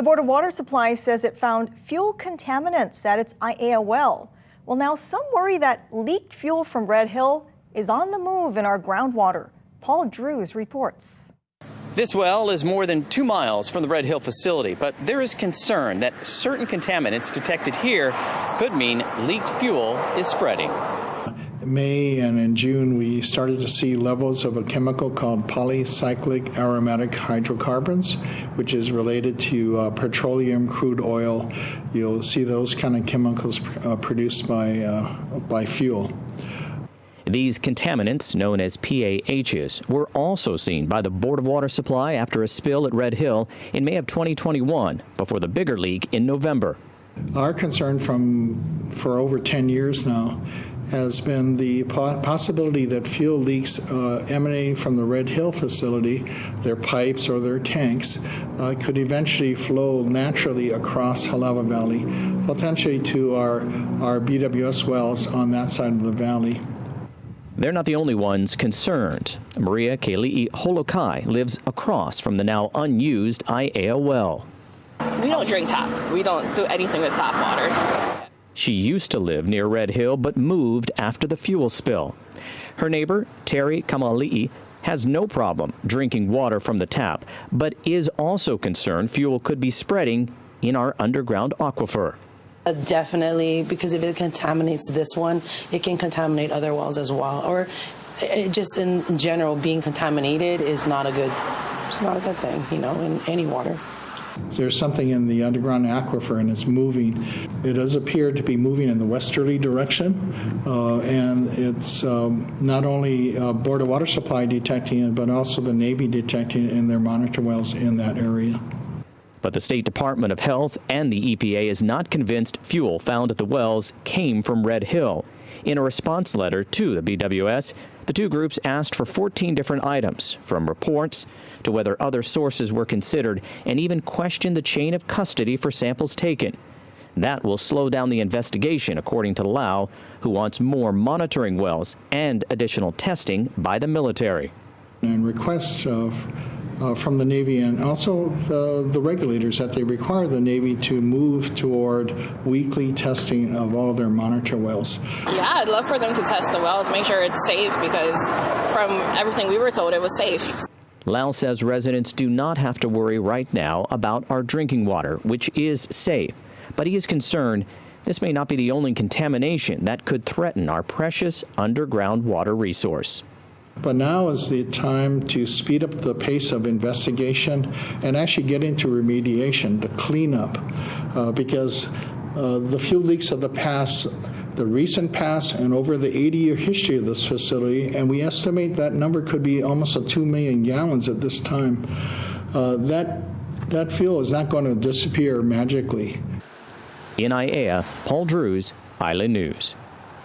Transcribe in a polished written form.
The Board of Water Supply says it found fuel contaminants at its Aiea Well. Well, now some worry that leaked fuel from Red Hill is on the move in our groundwater. Paul Drews reports. This well is more than 2 miles from the Red Hill facility, but there is concern that certain contaminants detected here could mean leaked fuel is spreading. In May and in June, we started to see levels of a chemical called polycyclic aromatic hydrocarbons, which is related to petroleum, crude oil. You'll see those kind of chemicals produced by fuel. These contaminants, known as PAHs, were also seen by the Board of Water Supply after a spill at Red Hill in May of 2021, before the bigger leak in November. Our concern for over 10 years now has been the possibility that fuel leaks emanating from the Red Hill facility, their pipes or their tanks, could eventually flow naturally across Aiea Valley, potentially to our BWS wells on that side of the valley. They're not the only ones concerned. Maria Keli'i Holokai lives across from the now unused Aiea Well. We don't drink tap. We don't do anything with tap water. She used to live near Red Hill but moved after the fuel spill. Her neighbor, Terry Kamali'i, has no problem drinking water from the tap, but is also concerned fuel could be spreading in our underground aquifer. Definitely, because if it contaminates this one, it can contaminate other wells as well. Or just in general, being contaminated is not a good thing, in any water. There's something in the underground aquifer and it's moving. It does appear to be moving in the westerly direction, and it's not only Board of Water Supply detecting it, but also the Navy detecting it in their monitor wells in that area. But the State Department of Health and the EPA is not convinced fuel found at the wells came from Red Hill. In a response letter to the BWS, the two groups asked for 14 different items, from reports to whether other sources were considered, and even questioned the chain of custody for samples taken. That will slow down the investigation, according to Lau, who wants more monitoring wells and additional testing by the military. And requests from the Navy and also the regulators that they require the Navy to move toward weekly testing of all their monitor wells. Yeah, I'd love for them to test the wells, make sure it's safe, because from everything we were told, it was safe. Lau says residents do not have to worry right now about our drinking water, which is safe. But he is concerned this may not be the only contamination that could threaten our precious underground water resource. But now is the time to speed up the pace of investigation and actually get into remediation, the cleanup, because the fuel leaks of the past, the recent past, and over the 80-year history of this facility, and we estimate that number could be almost 2 million gallons at this time. That fuel is not going to disappear magically. In Aiea, Paul Drews, Island News.